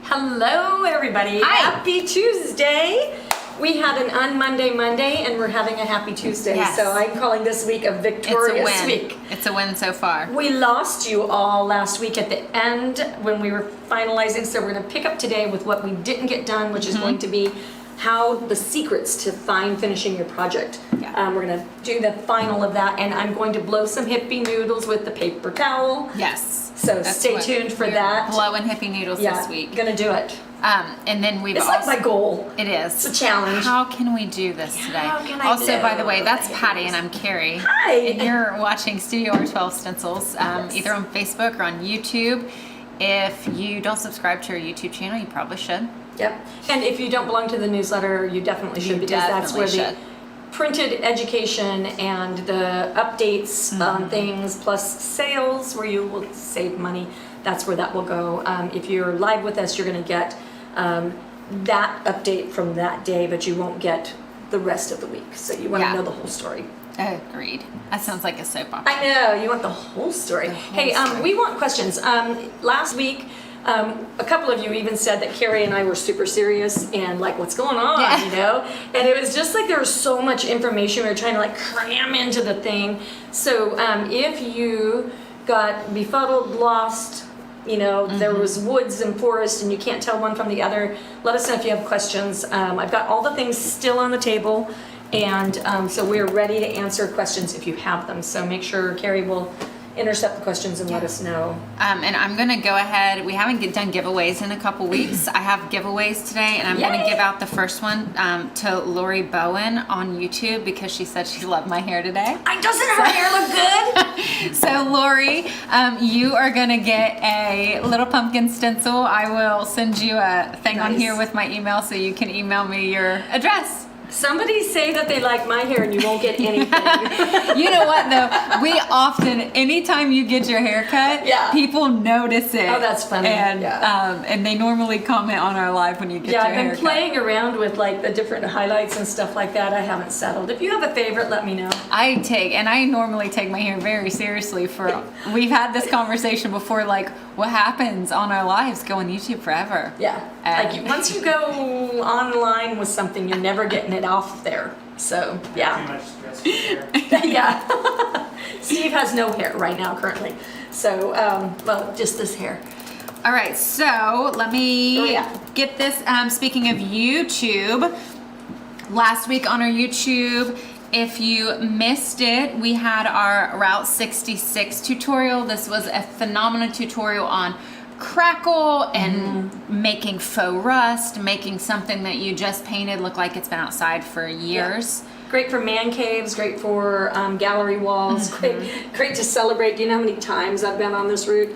Hello everybody. Hi. Happy Tuesday. We had an un-Monday Monday and we're having a happy Tuesday. Yes. So I'm calling this week a victorious week. It's a win so far. We lost you all last week at the end when we were finalizing, so we're going to pick up today with what we didn't get done, which is going to be how the secrets to fine finishing your project. Yeah. We're going to do the final of that, and I'm going to blow some hippie noodles with the paper towel. Yes. So stay tuned for that. Blowing hippie noodles this week. Gonna do it. And then we've It's also, like my goal. It is. It's a challenge. How can we do this today? How can I also, do by the way, that's this? Patty and I'm Kari. Hi. And you're watching StudioR12 Stencils, either on Facebook or on YouTube. If you don't subscribe to our YouTube channel, you probably should. Yep. And if you don't belong to the newsletter, you definitely should, because that's where the printed education and the updates on things, plus sales where you will save money, that's where that will go. If you're live with us, you're going to get that update from that day, but you won't get the rest of the week. So you want to know the whole story. Agreed. That sounds like a soap opera. I know, you want the whole story. We want questions. Last week, a couple of you even said that Kari and I were super serious and like, what's going on, you know? And it was just like there was so much information we were trying to like cram into the thing. So if you got befuddled, lost, you know, there was woods and forest and you can't tell one from the other, let us know if you have questions. I've got all the things still on the table, and so we're ready to answer questions if you have them. So make sure Kari will intercept the questions and let us know. And I'm going to go ahead. We haven't done giveaways in a couple weeks. I have giveaways today, and I'm going to give out the first one to Lori Bowen on YouTube because she said she loved my hair today. Doesn't her hair look good? So Lori, you are going to get a little pumpkin stencil. I will send you a thing on here with my email so you can email me your address. Somebody say that they like my hair and you won't get anything. You know what though? We often, anytime you get your hair cut, people notice it. Oh, that's funny. And they normally comment on our live when you get your hair cut. I've been playing around with like the different highlights and stuff like that. I haven't settled. If you have a favorite, let me know. I normally take my hair very seriously we've had this conversation before, like what happens on our lives go on YouTube forever. Yeah. Like once you go online with something, you're never getting it off there. So yeah. Too much stress for hair. Yeah. Steve has no hair right now currently. So well, just this hair. All right, so let me get this. Speaking of YouTube, last week on our YouTube, if you missed it, we had our Route 66 tutorial. This was a phenomenal tutorial on crackle and making faux rust, making something that you just painted look like it's been outside for years. Yeah. Great for man caves, great for gallery walls, great to celebrate. Do you know how many times I've been on this route?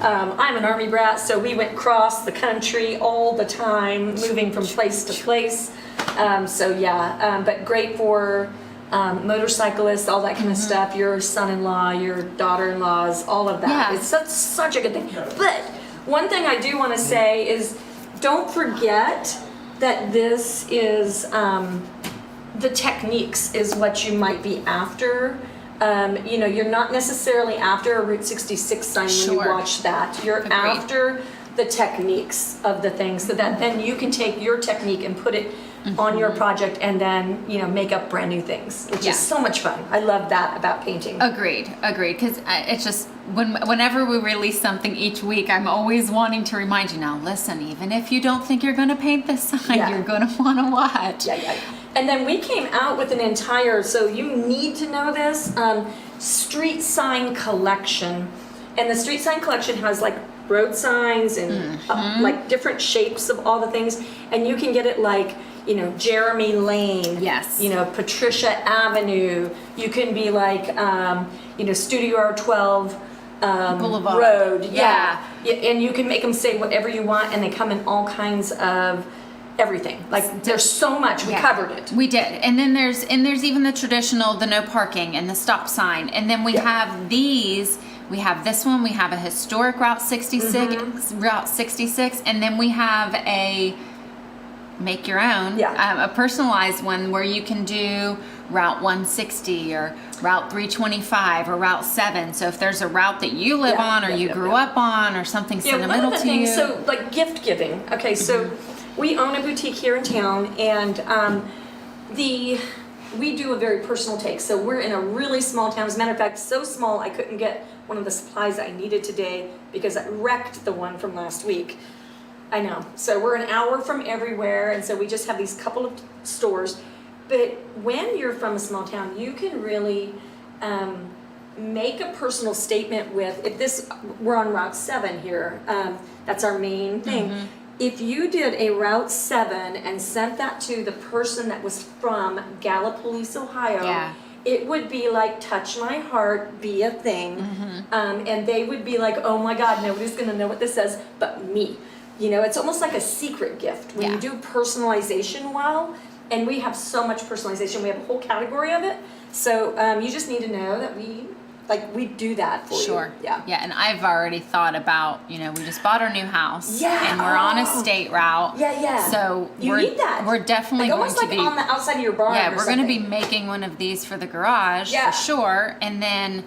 I'm an Army brat, so we went across the country all the time, moving from place to place. But great for motorcyclists, all that kind of stuff, your son-in-law, your daughter-in-laws, all of that. Yeah. It's such a good thing. But one thing I do want to say is don't forget that this is, the techniques is what you might be after. You know, you're not necessarily after a Route 66 sign when you watch that. You're after the techniques of the things, so that then you can take your technique and put it on your project and then, you know, make up brand new things, which is so much fun. I love that about painting. Agreed. Because it's just, whenever we release something each week, I'm always wanting to remind you, now listen, even if you don't think you're going to paint this sign, you're going to want to watch. And then we came out with an entire, so you need to know this, street sign collection. And the street sign collection has like road signs and like different shapes of all the things. And you can get it like, you know, Jeremy Lane, you know, Patricia Avenue. You can be like, you know, StudioR12 Boulevard. Road. And you can make them say whatever you want, and they come in all kinds of everything. Like there's so much. We covered it. We did. And then there's even the traditional, the no parking and the stop sign. And then we have these. We have this one. We have a historic Route 66, and then we have a make your own. Yeah. A personalized one where you can do Route 160 or Route 325 or Route 7. So if there's a route that you live on or you grew up on or something sentimental to you. So like gift giving. Okay, so we own a boutique here in town, and we do a very personal take. So we're in a really small town. As a matter of fact, so small I couldn't get one of the supplies I needed today because I wrecked the one from last week. I know. So we're an hour from everywhere, and so we just have these couple of stores. But when you're from a small town, you can really make a personal statement with, we're on Route 7 here, that's our main thing. If you did a Route 7 and sent that to the person that was from Gallipolis, Ohio, it would be like, touch my heart, be a thing. And they would be like, oh my God, nobody's gonna know what this says but me. You know, it's almost like a secret gift when you do personalization well. And we have so much personalization. We have a whole category of it. So you just need to know that we do that for you. Yeah. And I've already thought about, we just bought our new house. And we're on a state route. So you need that. We're definitely like going almost to like be on the outside of your barn. Yeah, we're going to be making one of these for the garage for sure. And then,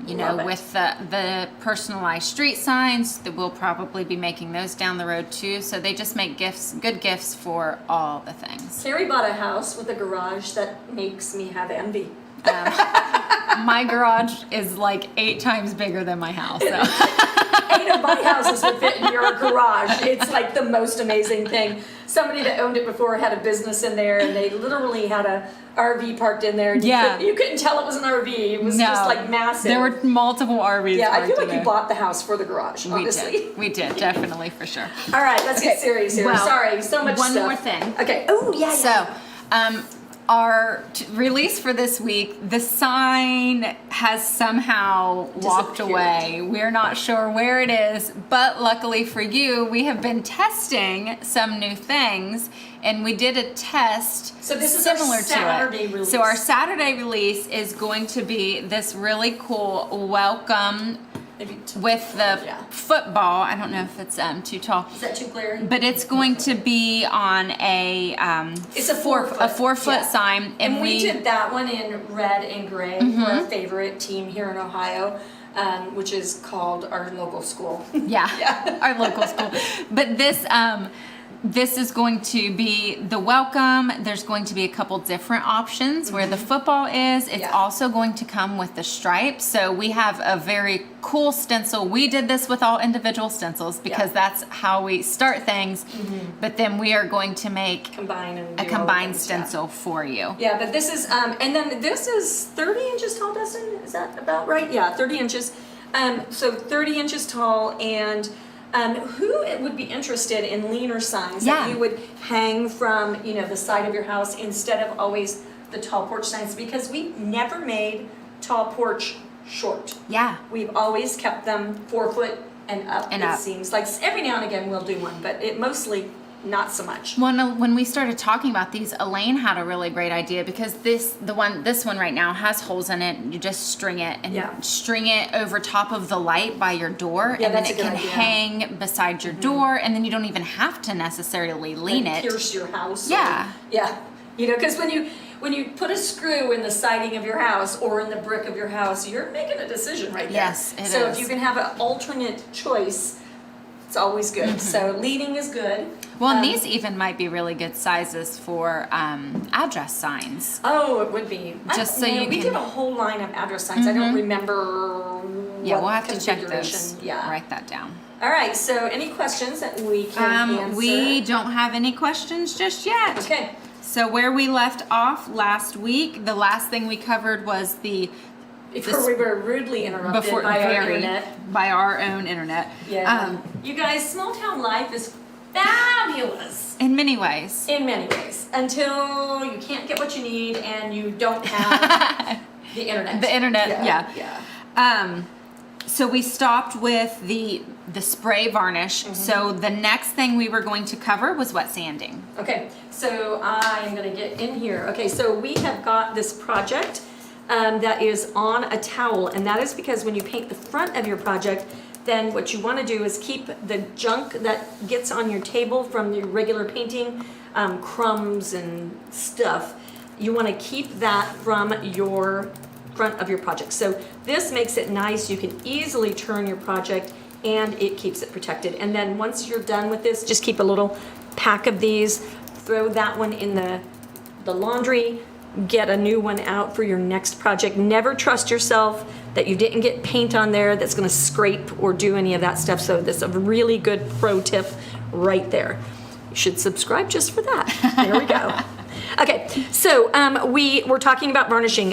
with the personalized street signs, that we'll probably be making those down the road too. So they just make good gifts for all the things. Kari bought a house with a garage that makes me have envy. My garage is like 8 times bigger than my house. So. 8 of my houses would fit in your garage. It's like the most amazing thing. Somebody that owned it before had a business in there, and they literally had a RV parked in there. And you couldn't tell it was an RV. It was just like massive. There were multiple RVs. Yeah, I feel like you bought the house for the garage, honestly. We did, definitely, for sure. All right, let's get serious here. Well, sorry, so much one stuff. more thing. Okay. Oh, yeah. So, our release for this week, the sign has somehow walked away. We're not sure where it is, but luckily for you, we have been testing some new things, and we did a test similar to it. Release. So our Saturday release is going to be this really cool welcome with the football. I don't know if it's too tall. Is that too glaring? But it's going to be on a it's a 4-foot. A 4-foot sign, and we did that one in red and gray for our favorite team here in Ohio, which is called our local school. Our local school. But this is going to be the welcome. There's going to be a couple different options where the football is. It's also going to come with the stripes. So we have a very cool stencil. We did this with all individual stencils because that's how we start things. But then we are going to make a combined stencil for you. Yeah, but this is, and then this is 30 inches tall, Dustin? Is that about right? Yeah, 30 inches. So 30 inches tall, and who would be interested in leaner signs that you would hang from, the side of your house instead of always the tall porch signs? Because we never made tall porch short. We've always kept them 4 foot and up. It seems like every now and again we'll do one, but it mostly not so much. When we started talking about these, Elaine had a really great idea, because this one right now has holes in it. You just string it and string it over top of the light by your door, and then it can hang beside your door, and then you don't even have to necessarily lean it. Pierce your house. Because when you put a screw in the siding of your house or in the brick of your house, you're making a decision right there. Yes, it is. So if you can have an alternate choice, it's always good. So leading is good. Well, and these even might be really good sizes for address signs. Oh, it would be. Just so we did a whole line of address signs. I don't remember. We'll have to check those. Write that down. All right. So, any questions that we can answer? We don't have any questions just yet. Okay. So where we left off last week, the last thing we covered was before we were rudely interrupted by our own internet. Yeah. You guys, small town life is fabulous. In many ways. Until you can't get what you need and you don't have the internet. The internet, so we stopped with the spray varnish. So the next thing we were going to cover was wet sanding. Okay, so I'm going to get in here. Okay, so we have got this project that is on a towel, and that is because when you paint the front of your project, then what you want to do is keep the junk that gets on your table from your regular painting, crumbs and stuff. You want to keep that from your front of your project. So this makes it nice. You can easily turn your project and it keeps it protected. And then once you're done with this, just keep a little pack of these, throw that one in the laundry, get a new one out for your next project. Never trust yourself that you didn't get paint on there that's going to scrape or do any of that stuff. So this is a really good pro tip right there. You should subscribe just for that. There we go. Okay, so we were talking about varnishing.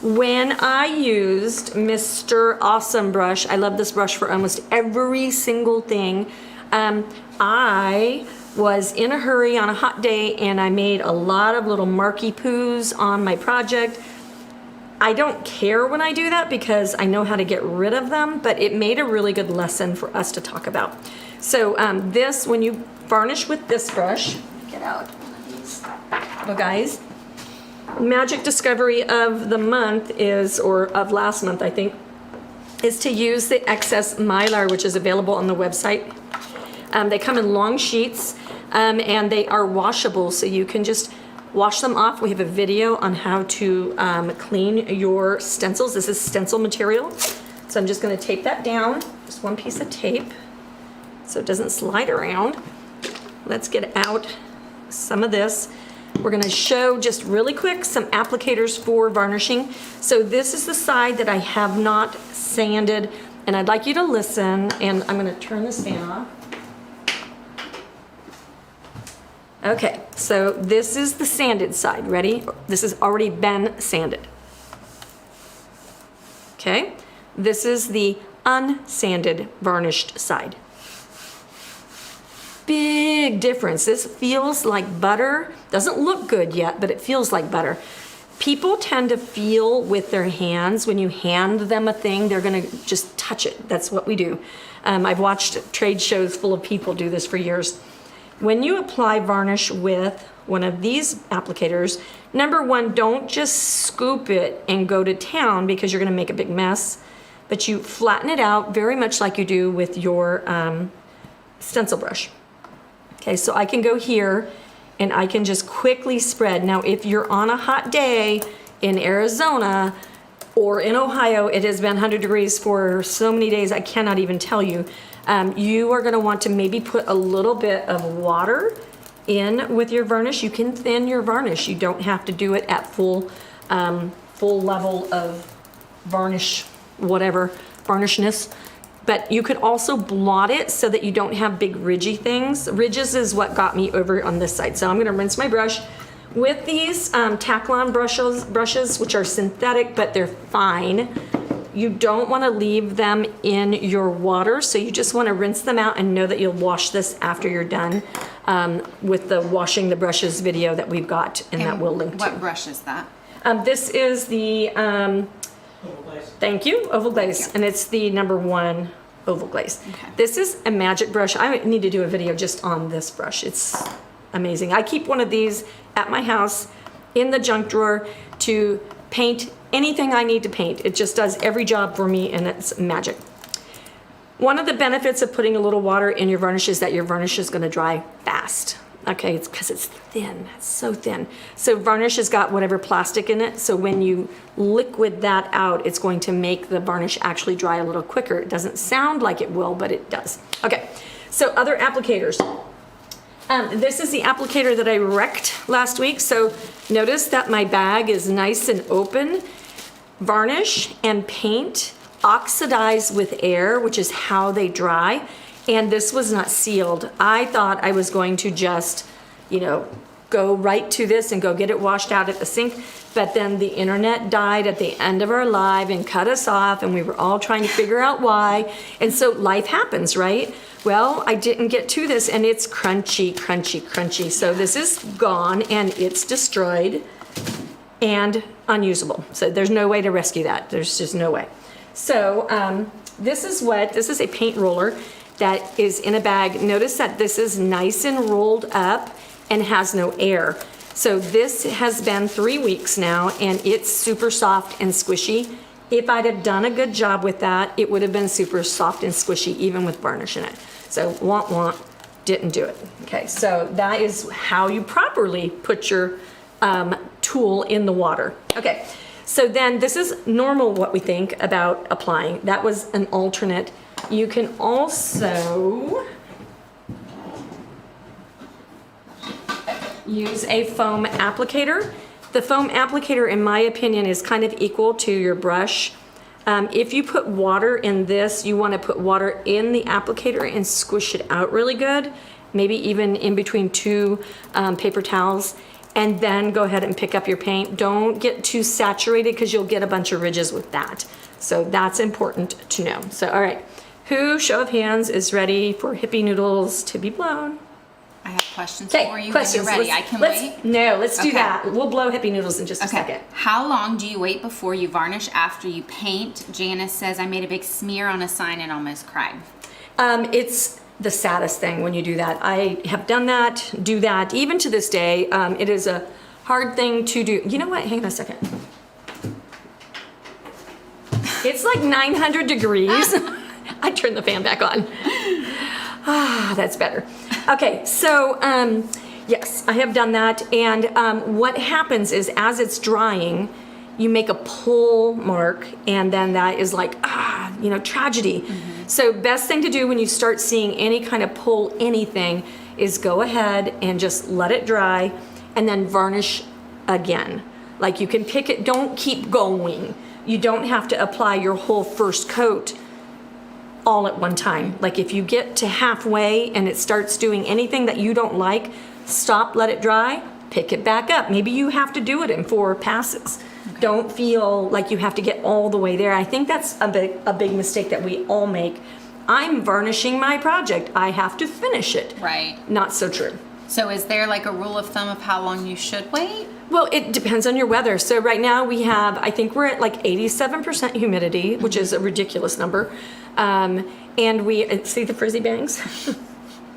When I used Mr. Awesome Brush, I love this brush for almost every single thing. I was in a hurry on a hot day and I made a lot of little marky poos on my project. I don't care when I do that because I know how to get rid of them, but it made a really good lesson for us to talk about. So this, when you varnish with this brush, get out one of these little guys. Magic discovery of the month is, or of last month I think, is to use the excess Mylar, which is available on the website. They come in long sheets and they are washable, so you can just wash them off. We have a video on how to clean your stencils. This is stencil material. So I'm just gonna tape that down, just one piece of tape so it doesn't slide around. Let's get out some of this. We're gonna show just really quick some applicators for varnishing. So this is the side that I have not sanded, and I'd like you to listen, and I'm gonna turn this fan off. Okay, so this is the sanded side. Ready? This has already been sanded. Okay, this is the unsanded varnished side. Big difference. This feels like butter. Doesn't look good yet, but it feels like butter. People tend to feel with their hands, when you hand them a thing, they're gonna just touch it. That's what we do. I've watched trade shows full of people do this for years. When you apply varnish with one of these applicators, number one, don't just scoop it and go to town because you're gonna make a big mess, but you flatten it out very much like you do with your stencil brush. Okay, so I can go here and I can just quickly spread. Now, if you're on a hot day in Arizona or in Ohio, it has been 100 degrees for so many days, I cannot even tell you. You are gonna want to maybe put a little bit of water in with your varnish. You can thin your varnish. You don't have to do it at full level of varnish, whatever, varnishness. But you could also blot it so that you don't have big ridgy things. Ridges is what got me over on this side. So I'm gonna rinse my brush with these Taklon brushes, which are synthetic, but they're fine. You don't want to leave them in your water, so you just want to rinse them out and know that you'll wash this after you're done with the washing the brushes video that we've got, and that we'll link to. What brush is that? This is the, thank you, oval glaze, and it's the #1 oval glaze. Okay. This is a magic brush. I need to do a video just on this brush. It's amazing. I keep one of these at my house in the junk drawer to paint anything I need to paint. It just does every job for me, and it's magic. One of the benefits of putting a little water in your varnish is that your varnish is gonna dry fast. Okay, it's because it's thin, it's so thin. So varnish has got whatever plastic in it, so when you liquid that out, it's going to make the varnish actually dry a little quicker. It doesn't sound like it will, but it does. Okay, so other applicators. This is the applicator that I wrecked last week, so notice that my bag is nice and open. Varnish and paint oxidize with air, which is how they dry, and this was not sealed. I thought I was going to just, you know, go right to this and go get it washed out at the sink, but then the internet died at the end of our live and cut us off, and we were all trying to figure out why, and so life happens, right? Well, I didn't get to this, and it's crunchy, crunchy, crunchy. So this is gone, and it's destroyed and unusable. So there's no way to rescue that. There's just no way. So this is a paint roller that is in a bag. Notice that this is nice and rolled up and has no air. So this has been 3 weeks now, and it's super soft and squishy. If I'd have done a good job with that, it would have been super soft and squishy, even with varnish in it. So, want, didn't do it. Okay, so that is how you properly put your tool in the water. Okay, so then this is normal what we think about applying. That was an alternate. You can also use a foam applicator. The foam applicator, in my opinion, is kind of equal to your brush. If you put water in this, you want to put water in the applicator and squish it out really good, maybe even in between two paper towels, and then go ahead and pick up your paint. Don't get too saturated because you'll get a bunch of ridges with that. So that's important to know. So, all right, who, show of hands, is ready for hippie noodles to be blown? I have questions for you when you're ready. I can wait? No, let's do that. We'll blow hippie noodles in just a second. How long do you wait before you varnish after you paint? Janice says, I made a big smear on a sign and almost cried. It's the saddest thing when you do that. I have done that, do that, even to this day. It is a hard thing to do. You know what? Hang on a second. It's like 900 degrees. I turned the fan back on. Ah, that's better. Okay, so yes, I have done that. And what happens is as it's drying, you make a pull mark, and then that is like, tragedy. Mm-hmm. So best thing to do when you start seeing any kind of pull anything is go ahead and just let it dry and then varnish again. Like you can pick it, don't keep going. You don't have to apply your whole first coat all at one time. Like if you get to halfway and it starts doing anything that you don't like, stop, let it dry, pick it back up. Maybe you have to do it in 4 passes. Okay. Don't feel like you have to get all the way there. I think that's a big mistake that we all make. I'm varnishing my project. I have to finish it. Right. Not so true. So is there like a rule of thumb of how long you should wait? Well, it depends on your weather. So right now we have, I think we're at like 87% humidity, which mm-hmm. is a ridiculous number. And we, see the frizzy bangs?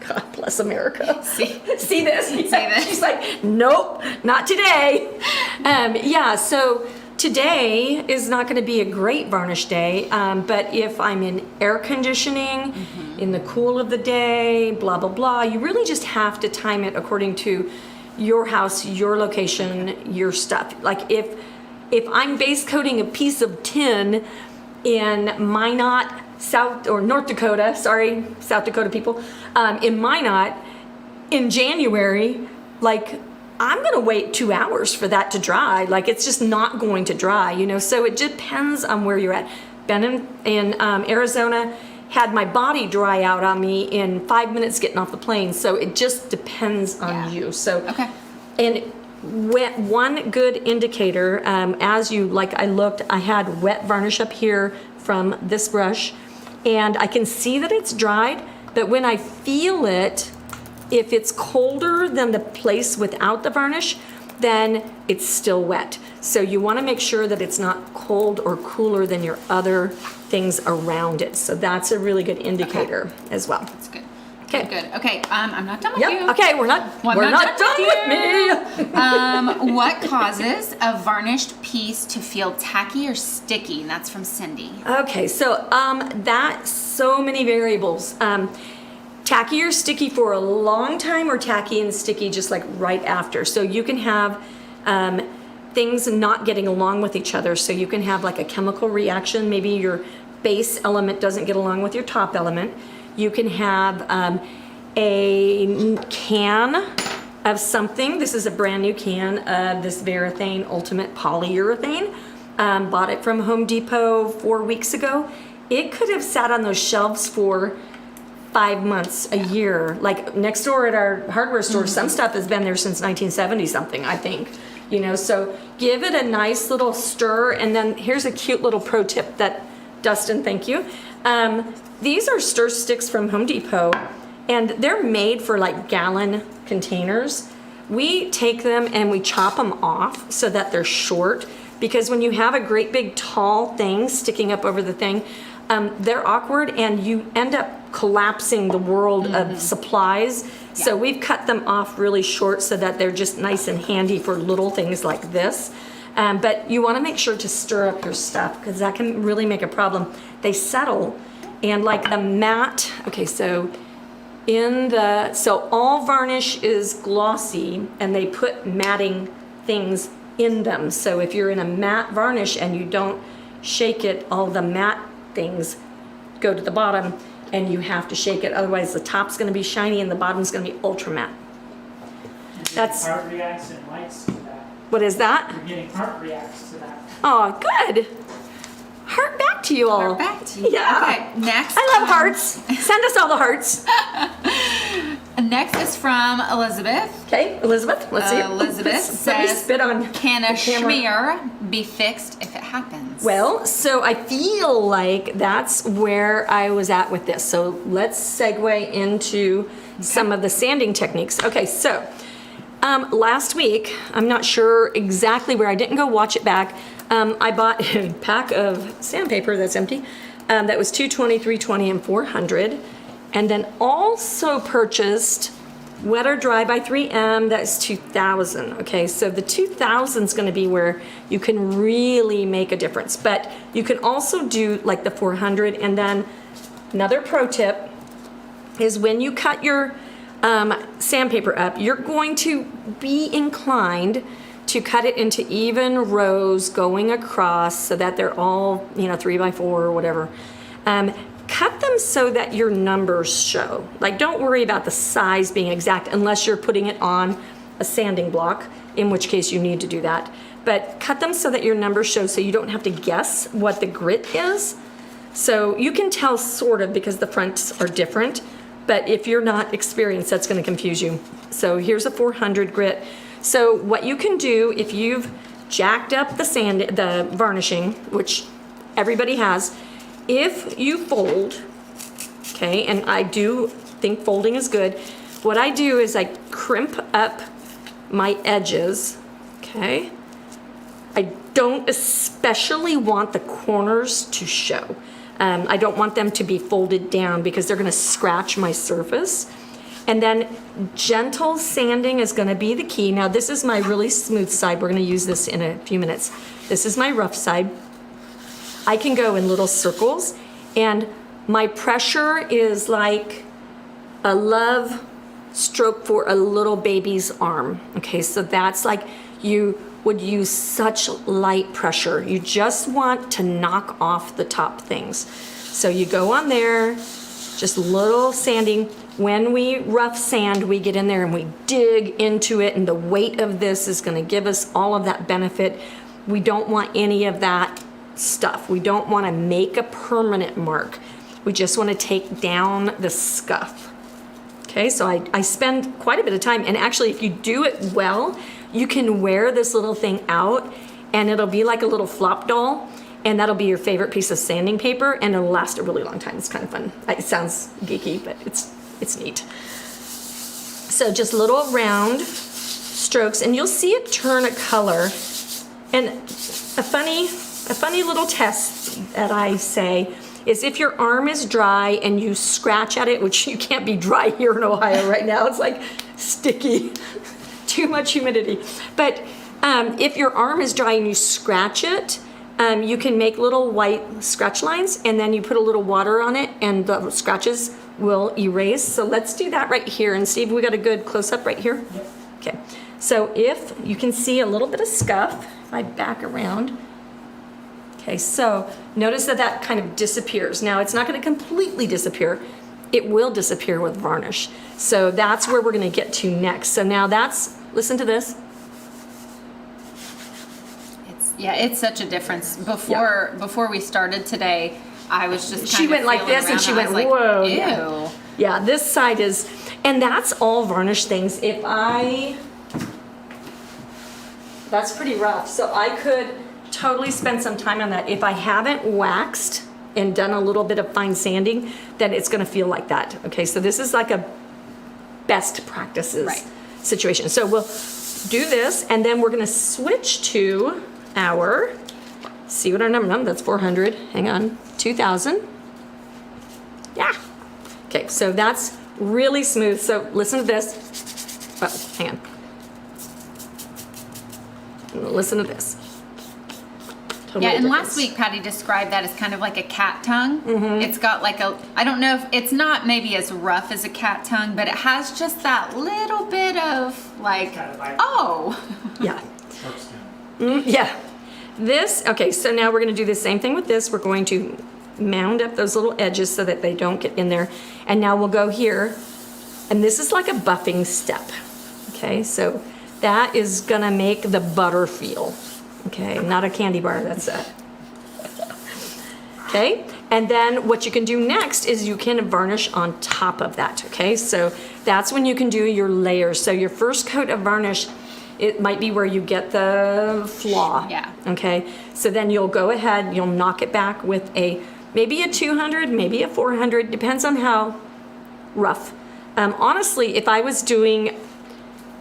God bless America. See this? See this? She's like, nope, not today. So today is not going to be a great varnish day, but if I'm in air conditioning, mm-hmm. in the cool of the day, blah, blah, blah, you really just have to time it according to your house, your location, your stuff. Like if I'm base coating a piece of tin in Minot, North Dakota, sorry, South Dakota people, in Minot, in January, like I'm gonna wait 2 hours for that to dry. Like it's just not going to dry, so it depends on where you're at. Ben in Arizona had my body dry out on me in 5 minutes getting off the plane. So it just depends on you. So, okay. And one good indicator, as you, like I looked, I had wet varnish up here from this brush, and I can see that it's dried, but when I feel it, if it's colder than the place without the varnish, then it's still wet. So you want to make sure that it's not cold or cooler than your other things around it. So that's a really good indicator as well. That's good. Okay. Good. Okay. I'm not done with you. Okay. We're not done with me. What causes a varnished piece to feel tacky or sticky? And that's from Cindy. Okay. So that's so many variables. Tacky or sticky for a long time, or tacky and sticky just like right after. So you can have things not getting along with each other. So you can have like a chemical reaction. Maybe your base element doesn't get along with your top element. You can have a can of something. This is a brand new can of this Varathane Ultimate Polyurethane. Bought it from Home Depot 4 weeks ago. It could have sat on those shelves for 5 months, a year. Like next door at our hardware store, mm-hmm. some stuff has been there since 1970 something, I think. So give it a nice little stir. And then here's a cute little pro tip that, Dustin, thank you. These are stir sticks from Home Depot, and they're made for like gallon containers. We take them and we chop them off so that they're short, because when you have a great big tall thing sticking up over the thing, they're awkward and you end up collapsing the world mm-hmm. of supplies. Yeah. So we've cut them off really short so that they're just nice and handy for little things like this. But you want to make sure to stir up your stuff because that can really make a problem. They settle, and like the matte, okay, so all varnish is glossy and they put matting things in them. So if you're in a matte varnish and you don't shake it, all the matte things go to the bottom and you have to shake it. Otherwise the top's gonna be shiny and the bottom's gonna be ultra matte. That's heart reacts and likes to that. What is that? You're getting heart reacts to that. Oh, good. Heart back to you all. Heart back to you. Yeah. Okay, next. I love hearts. Send us all the hearts. Next is from Elizabeth. Okay, Elizabeth, let's see. Elizabeth Let me says, spit on can a the camera. shmear be fixed if it happens? Well, so I feel like that's where I was at with this. So let's segue into some of the sanding techniques. Okay, so last week, I'm not sure exactly where, I didn't go watch it back. I bought a pack of sandpaper that's empty. That was 220, 320, and 400. And then also purchased wet or dry by 3M, that's 2000. Okay, so the 2000 is going to be where you can really make a difference. But you can also do like the 400. And then another pro tip is when you cut your sandpaper up, you're going to be inclined to cut it into even rows going across so that they're all, 3x4 or whatever. Cut them so that your numbers show. Like, don't worry about the size being exact unless you're putting it on a sanding block, in which case you need to do that. But cut them so that your numbers show so you don't have to guess what the grit is. So you can tell sort of because the fronts are different, but if you're not experienced, that's gonna confuse you. So here's a 400 grit. So what you can do if you've jacked up the varnishing, which everybody has, if you fold, okay, and I do think folding is good, what I do is I crimp up my edges, okay? I don't especially want the corners to show. I don't want them to be folded down because they're gonna scratch my surface. And then gentle sanding is gonna be the key. Now this is my really smooth side. We're gonna use this in a few minutes. This is my rough side. I can go in little circles and my pressure is like a love stroke for a little baby's arm. Okay, so that's like you would use such light pressure. You just want to knock off the top things. So you go on there, just little sanding. When we rough sand, we get in there and we dig into it, and the weight of this is gonna give us all of that benefit. We don't want any of that stuff. We don't wanna make a permanent mark. We just wanna take down the scuff. Okay, so I spend quite a bit of time, and actually if you do it well, you can wear this little thing out and it'll be like a little flop doll, and that'll be your favorite piece of sanding paper, and it'll last a really long time. It's kind of fun. It sounds geeky, but it's neat. So just little round strokes, and you'll see it turn a color. And a funny little test that I say is if your arm is dry and you scratch at it, which you can't be dry here in Ohio right now, it's like sticky, too much humidity. But if your arm is dry and you scratch it, you can make little white scratch lines, and then you put a little water on it and the scratches will erase. So let's do that right here. And Steve, we got a good close-up right here? Yep. Okay, so if you can see a little bit of scuff, if I back around. Okay, so notice that that kind of disappears. Now it's not gonna completely disappear. It will disappear with varnish. So that's where we're gonna get to next. So now listen to this. It's such a difference. Before we started today, I was just She went like this and she went, whoa. Ew. Yeah, this side is, and that's all varnish things. That's pretty rough. So I could totally spend some time on that. If I haven't waxed and done a little bit of fine sanding, then it's gonna feel like that. Okay, so this is like a best practices situation. So we'll do this, and then we're gonna switch to our, see what our number, that's 400, hang on, 2000. Yeah. Okay, so that's really smooth. So listen to this. Oh, hang on. Listen to this. Totally Yeah, and difference. last week Patty described that as kind of like a cat tongue. It's got like a, I don't know if it's not maybe as rough as a cat tongue, but it has just that little bit of like, Kind of like- oh. Yeah. Shark skin. Yeah. This, okay, so now we're gonna do the same thing with this. We're going to mound up those little edges so that they don't get in there. And now we'll go here, and this is like a buffing step. Okay, so that is gonna make the butter feel. Okay, not a candy bar, that's it. Okay, and then what you can do next is you can varnish on top of that, okay? So that's when you can do your layers. So your first coat of varnish, it might be where you get the flaw. Yeah. Okay, so then you'll go ahead, you'll knock it back with maybe a 200, maybe a 400, depends on how rough. Honestly, if I was doing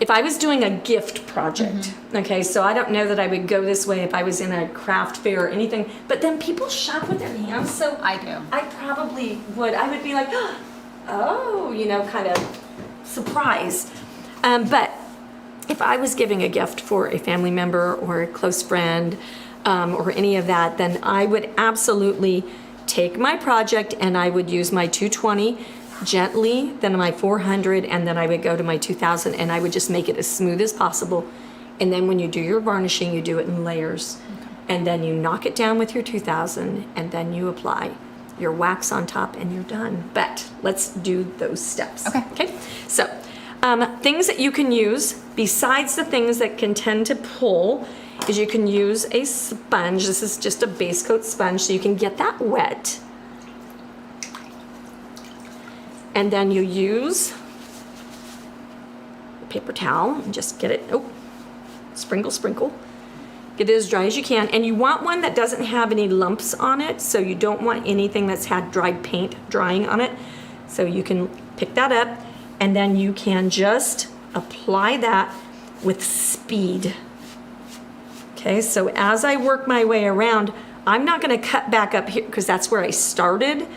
a gift project, okay, so I don't know that I would go this way if I was in a craft fair or anything, but then people shop with their hands, so I do. I probably would. I would be like, oh, you know, kind of surprised. But if I was giving a gift for a family member or a close friend or any of that, then I would absolutely take my project and I would use my 220 gently, then my 400, and then I would go to my 2000, and I would just make it as smooth as possible. And then when you do your varnishing, you do it in layers. And then you knock it down with your 2000, and then you apply your wax on top, and you're done. But let's do those steps. Okay. Okay. So things that you can use besides the things that can tend to pull is you can use a sponge. This is just a base coat sponge, so you can get that wet. And then you use a paper towel and just get it, sprinkle, sprinkle. Get it as dry as you can. And you want one that doesn't have any lumps on it, so you don't want anything that's had dried paint drying on it. So you can pick that up, and then you can just apply that with speed. Okay, so as I work my way around, I'm not gonna cut back up here because that's where I started.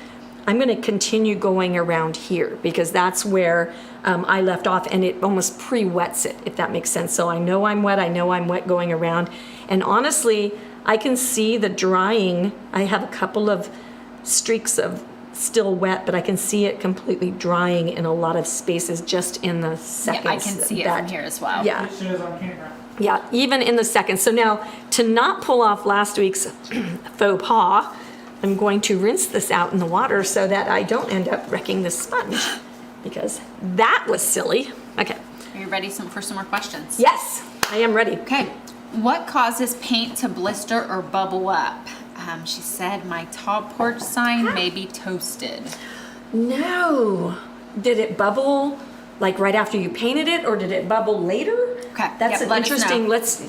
I'm going to continue going around here because that's where I left off, and it almost pre-wets it, if that makes sense. So I know I'm wet going around. And honestly, I can see the drying. I have a couple of streaks of still wet, but I can see it completely drying in a lot of spaces just in the seconds. Yeah, I can see it from here as well. Yeah. It shows on camera. Yeah, even in the seconds. So now, to not pull off last week's faux pas, I'm going to rinse this out in the water so that I don't end up wrecking the sponge, because that was silly. Okay. Are you ready for some more questions? Yes, I am ready. Okay. What causes paint to blister or bubble up? She said my top porch sign may be toasted. No. Did it bubble like right after you painted it, or did it bubble later? Okay. That's Yep, an interesting. Let us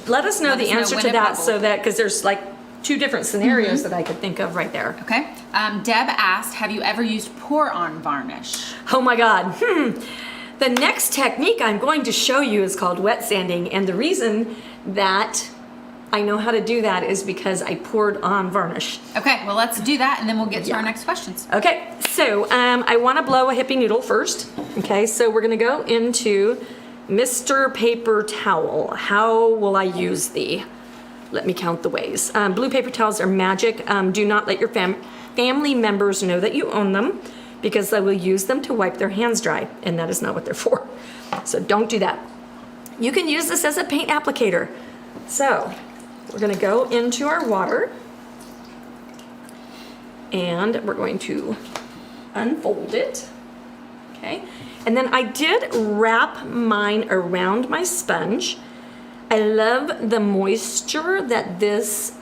know Let the us know answer when to it that, bubbled. so that, because there's like two different scenarios that I could think of right there. Okay. Deb asked, have you ever used pour-on varnish? Oh my God. The next technique I'm going to show you is called wet sanding, and the reason that I know how to do that is because I poured on varnish. Okay, well let's do that and then we'll get to Yeah. our next questions. Okay, so I want to blow a hippie noodle first. Okay, so we're going to go into Mr. Paper Towel. How will I use thee? Let me count the ways. Blue paper towels are magic. Do not let your family members know that you own them, because they will use them to wipe their hands dry, and that is not what they're for. So don't do that. You can use this as a paint applicator. So we're going to go into our water, and we're going to unfold it. Okay, and then I did wrap mine around my sponge. I love the moisture that this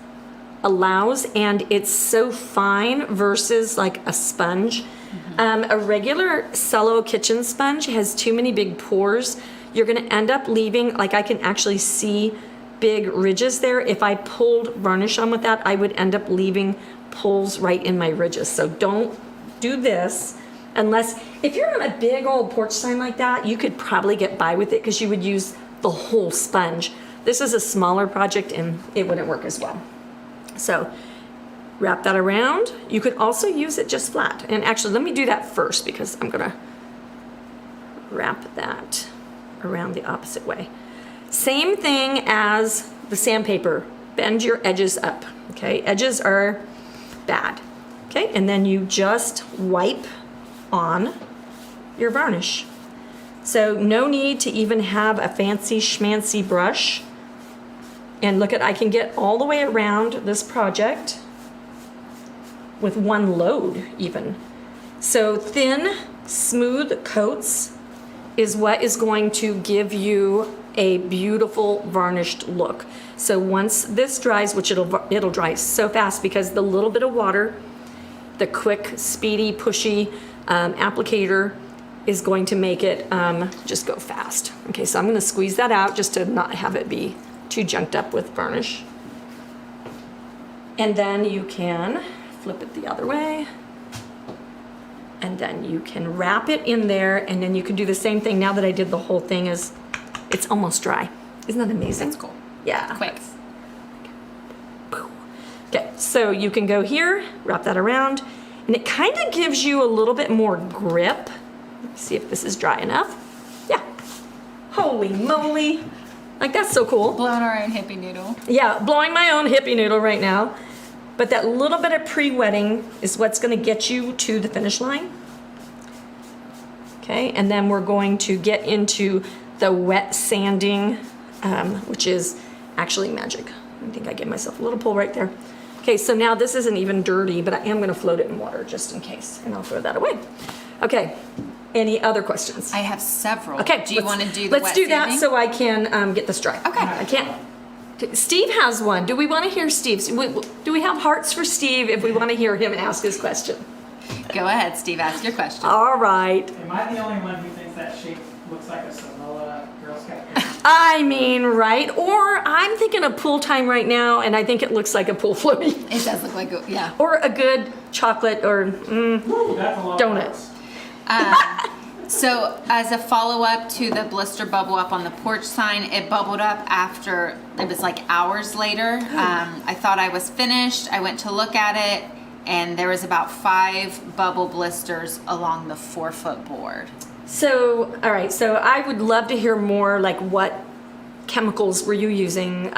allows, and it's so fine versus like a sponge. A regular cello kitchen sponge has too many big pores. You're gonna end up leaving, like I can actually see big ridges there. If I pulled varnish on with that, I would end up leaving pulls right in my ridges. So don't do this unless, if you're on a big old porch sign like that, you could probably get by with it because you would use the whole sponge. This is a smaller project and it wouldn't work as well. So wrap that around. You could also use it just flat. And actually, let me do that first because I'm gonna wrap that around the opposite way. Same thing as the sandpaper bend your edges up, okay? Edges are bad, okay? And then you just wipe on your varnish. So no need to even have a fancy schmancy brush. And look at, I can get all the way around this project with one load even. So thin, smooth coats is what is going to give you a beautiful varnished look. So once this dries, which it'll dry so fast because the little bit of water, the quick, speedy, pushy applicator is going to make it just go fast. Okay, so I'm gonna squeeze that out just to not have it be too junked up with varnish. And then you can flip it the other way. And then you can wrap it in there, and then you can do the same thing. Now that I did the whole thing, is it's almost dry. Isn't that amazing? That's cool. Yeah. Quick. Okay, so you can go here, wrap that around, and it kind of gives you a little bit more grip. Let's see if this is dry enough. Yeah. Holy moly. Like, that's so cool. Blowing our own hippie noodle. Yeah, blowing my own hippie noodle right now. But that little bit of pre-wetting is what's gonna get you to the finish line. Okay, and then we're going to get into the wet sanding, which is actually magic. I think I gave myself a little pull right there. Okay, so now this isn't even dirty, but I am gonna float it in water just in case, and I'll throw that away. Okay, any other questions? I have several. Okay, Do you want to do the let's wet do sanding? that so I can get this dry. Okay. I can't. Steve has one. Do we want to hear Steve's? Do we have hearts for Steve if we want to hear him ask his question? Go ahead, Steve. Ask your question. All right. Am I the only one who thinks that shape looks like a Samoa Girl Scout cookie? I mean, right? Or I'm thinking of pool time right now, and I think it looks like a pool floaty. It does look like, yeah. Or a good chocolate or Ooh, that's a lot of donut. hearts. So as a follow-up to the blister bubble up on the porch sign, it bubbled up after, it was like hours later. I thought I was finished. I went to look at it, and there was about 5 bubble blisters along the 4-foot board. So, all right. So I would love to hear more, like what chemicals were you using?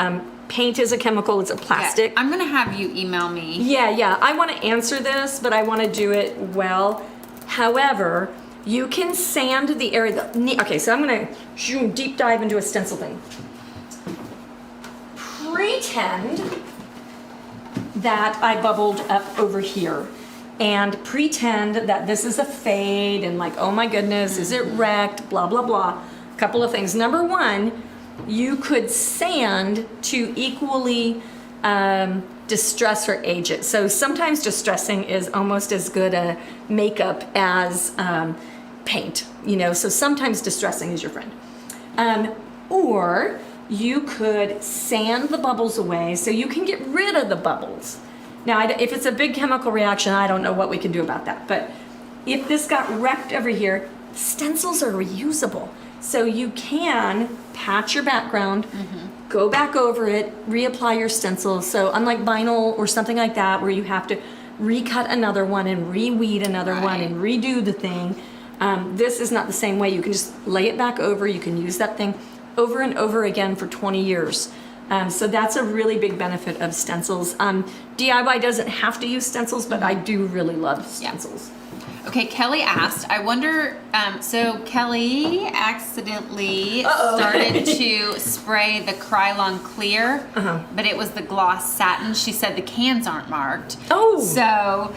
Paint is a chemical. It's a plastic. Yeah, I'm gonna have you email me. Yeah. I want to answer this, but I want to do it well. However, you can sand the area. Okay, so I'm going to deep dive into a stencil thing. Pretend that I bubbled up over here, and pretend that this is a fade, and like, oh my goodness, is it wrecked? Blah, blah, blah. A couple of things. Number one, you could sand to equally distress or age it. So sometimes distressing is almost as good a makeup as paint, you know, so sometimes distressing is your friend. Or you could sand the bubbles away so you can get rid of the bubbles. Now, if it's a big chemical reaction, I don't know what we can do about that, but if this got wrecked over here, stencils are reusable. So you can patch your background, go back over it, reapply your stencil. So unlike vinyl or something like that, where you have to recut another one and reweed another one and redo the thing, this is not the same way. You can just lay it back over. You can use that thing over and over again for 20 years. So that's a really big benefit of stencils. DIY doesn't have to use stencils, but I do really love stencils. Okay, Kelly asked, I wonder, so Kelly accidentally started to spray the Krylon Clear, but it was the gloss satin. She said the cans aren't marked. Oh! So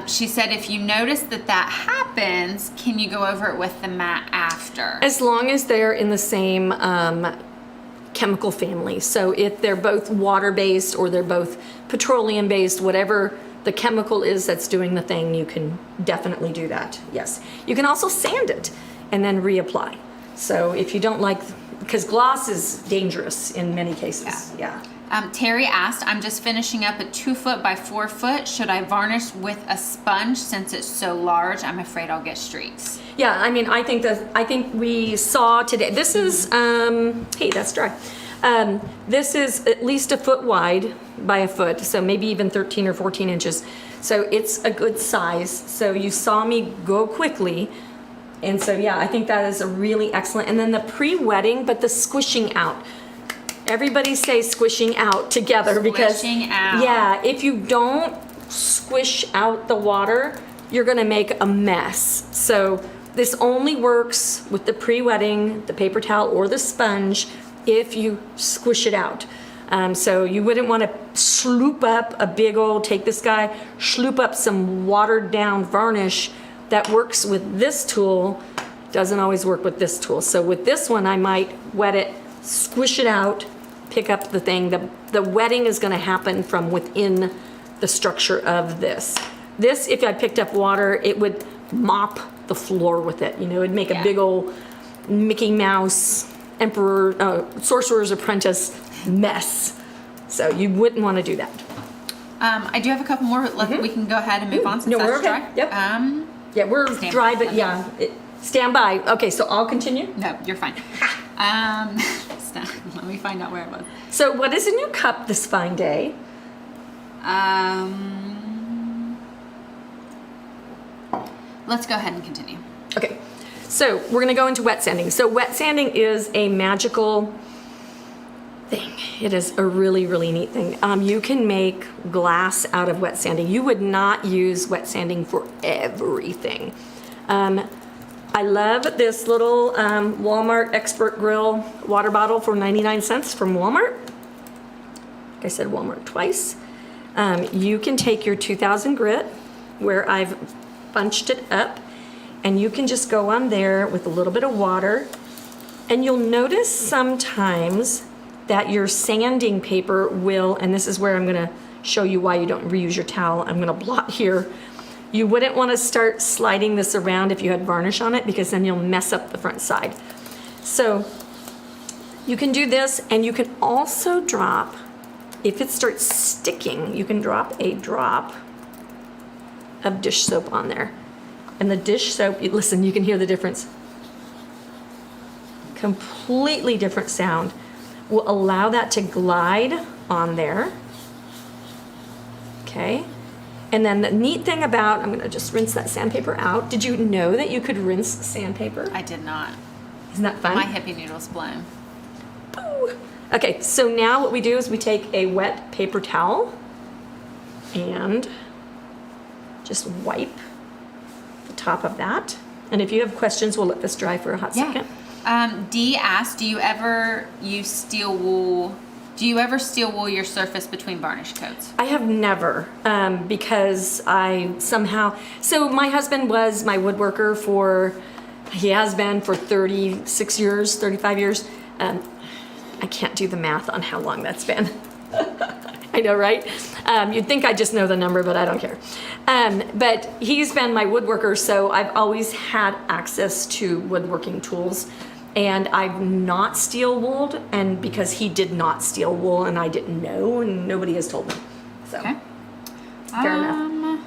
she said if you notice that happens, can you go over it with the matte after? As long as they're in the same chemical family. So if they're both water-based or they're both petroleum-based, whatever the chemical is that's doing the thing, you can definitely do that. Yes. You can also sand it and then reapply. So if you don't like, because gloss is dangerous in many cases. Yeah. Terry asked, I'm just finishing up a 2-foot by 4-foot. Should I varnish with a sponge since it's so large? I'm afraid I'll get streaks. Yeah, I mean, I think we saw today, this is, hey, that's dry. This is at least 1 foot wide by 1 foot, so maybe even 13 or 14 inches. So it's a good size. So you saw me go quickly. And so, yeah, I think that is a really excellent. And then the pre-wetting, but the squishing out. Everybody say squishing out together because Squishing out. yeah, if you don't squish out the water, you're gonna make a mess. So this only works with the pre-wetting, the paper towel or the sponge if you squish it out. So you wouldn't want to sloop up a big old, take this guy, sloop up some watered down varnish that works with this tool, doesn't always work with this tool. So with this one, I might wet it, squish it out, pick up the thing. The wetting is going to happen from within the structure of this. This, if I picked up water, it would mop the floor with it. You know, it'd make a big old Mickey Mouse, Emperor, Sorcerer's Apprentice mess. So you wouldn't want to do that. I do have a couple more. We can go ahead and move on since No, we're that's okay. dry. Yep. Yeah, we're Stand dry, by. but yeah, stand by. Okay, so I'll continue. No, you're fine. Let me find out where it was. So what is in your cup this fine day? Let's go ahead and continue. Okay, so we're gonna go into wet sanding. So wet sanding is a magical thing. It is a really, really neat thing. You can make glass out of wet sanding. You would not use wet sanding for everything. I love this little Walmart Expert Grill water bottle for 99 cents from Walmart. Like I said Walmart twice. You can take your 2000 grit, where I've bunched it up, and you can just go on there with a little bit of water, and you'll notice sometimes that your sanding paper will, and this is where I'm gonna show you why you don't reuse your towel. I'm gonna blot here. You wouldn't wanna start sliding this around if you had varnish on it, because then you'll mess up the front side. So you can do this, and you can also drop, if it starts sticking, you can drop a drop of dish soap on there. And the dish soap, listen, you can hear the difference. Completely different sound. Will allow that to glide on there. Okay. And then the neat thing about, I'm gonna just rinse that sandpaper out. Did you know that you could rinse sandpaper? I did not. Isn't that fun? My hippie noodles blown. Boo. Okay, so now what we do is we take a wet paper towel and just wipe the top of that. And if you have questions, we'll let this dry for a hot second. Dee asked, do you ever steel wool your surface between varnish coats? I have never, because I somehow, so my husband was my woodworker he has been for 36 years, 35 years. I can't do the math on how long that's been. I know, right? You'd think I just know the number, but I don't care. But he's been my woodworker, so I've always had access to woodworking tools. And I've not steel wooled, and because he did not steel wool, and I didn't know, and nobody has told me. So, Okay. fair enough.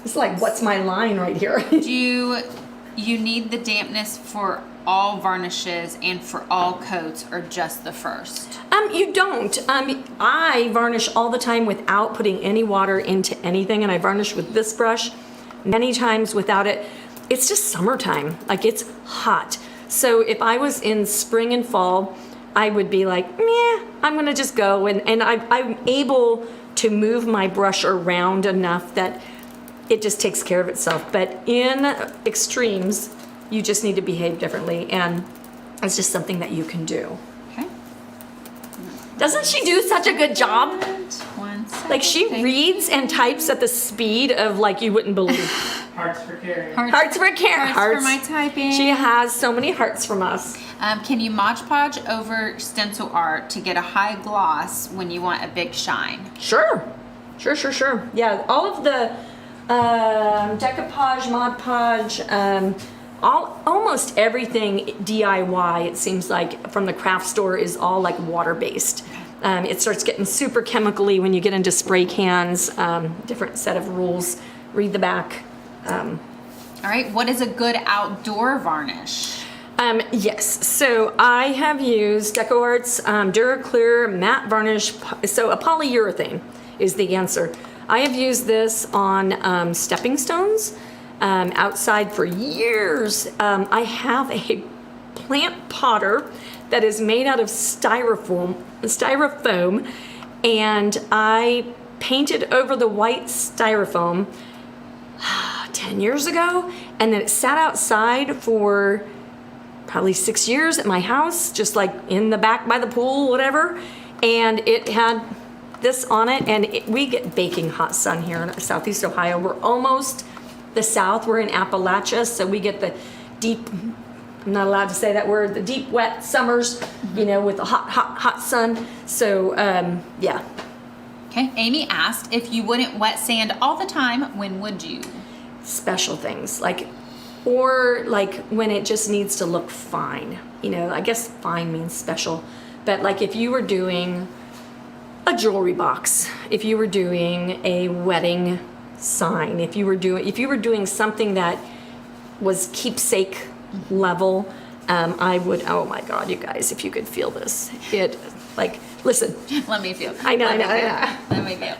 It's like, what's my line right here? Do you need the dampness for all varnishes and for all coats, or just the first? You don't. I varnish all the time without putting any water into anything, and I varnish with this brush many times without it. It's just summertime. Like, it's hot. So if I was in spring and fall, I would be like, meh, I'm gonna just go. And I'm able to move my brush around enough that it just takes care of itself. But in extremes, you just need to behave differently, and it's just something that you can do. Okay. Doesn't she do such a good job? 1 second. Like, she reads and types at the speed of, like, you wouldn't believe. Hearts for Kari. Hearts for Karen. Hearts for my typing. She has so many hearts from us. Can you Mod Podge over stencil art to get a high gloss when you want a big shine? Sure. Sure. Yeah, all of the DecoPodge, Mod Podge, almost everything DIY, it seems like, from the craft store is all like water-based. It starts getting super chemically when you get into spray cans, different set of rules. Read the back. All right, what is a good outdoor varnish? Yes, so I have used DecoArt's DuraClear Matte Varnish, so a polyurethane is the answer. I have used this on stepping stones outside for years. I have a plant potter that is made out of styrofoam, and I painted over the white styrofoam 10 years ago, and then it sat outside for probably 6 years at my house, just like in the back by the pool, whatever, and it had this on it, and we get baking hot sun here in Southeast Ohio. We're almost the South. We're in Appalachia, so we get the deep, I'm not allowed to say that word, the deep wet summers, you know, with the hot sun. So yeah. Okay, Amy asked, if you wouldn't wet sand all the time, when would you? Special things, like, or like when it just needs to look fine. You know, I guess fine means special, but like if you were doing a jewelry box, if you were doing a wedding sign, if you were doing something that was keepsake level, I would, oh my God, you guys, if you could feel this, it, like, listen. Let me feel. I know. Let me feel.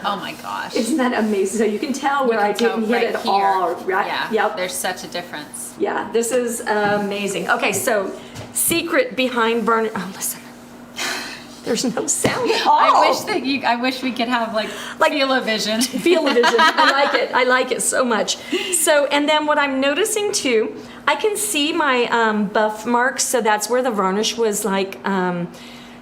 Oh my gosh. Isn't that amazing? So you can tell where I didn't hit it all, right? Yeah, yep. There's such a difference. Yeah, this is amazing. Okay, so secret behind Varnish, oh listen. There's no sound at all. I wish we could have like feel-o-vision. Feel-o-vision. I like it so much. So, and then what I'm noticing too, I can see my buff marks. So that's where the varnish was like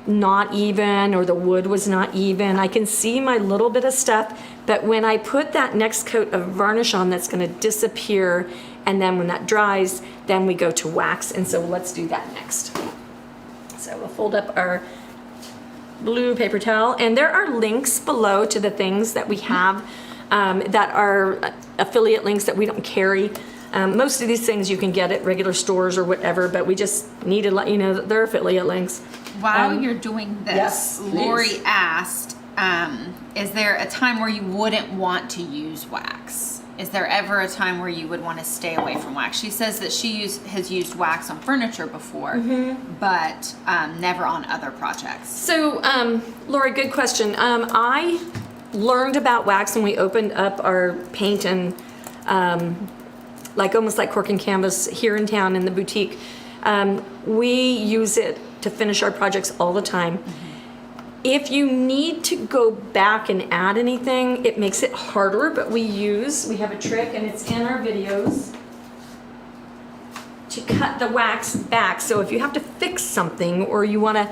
not even, or the wood was not even. I can see my little bit of stuff, but when I put that next coat of varnish on, that's going to disappear. And then when that dries, then we go to wax. And so let's do that next. So we'll fold up our blue paper towel, and there are links below to the things that we have that are affiliate links that we don't carry. Most of these things you can get at regular stores or whatever, but we just need to let you know that they're affiliate links. While you're doing this, yes, Lori asked, is there a time where you wouldn't want to use wax? Is there ever a time where you would want to stay away from wax? She says that she has used wax on furniture before, but never on other projects. So, Lori, good question. I learned about wax when we opened up our paint and like almost like cork and canvas here in town in the boutique. We use it to finish our projects all the time. If you need to go back and add anything, it makes it harder, but we have a trick, and it's in our videos, to cut the wax back. So if you have to fix something or you want to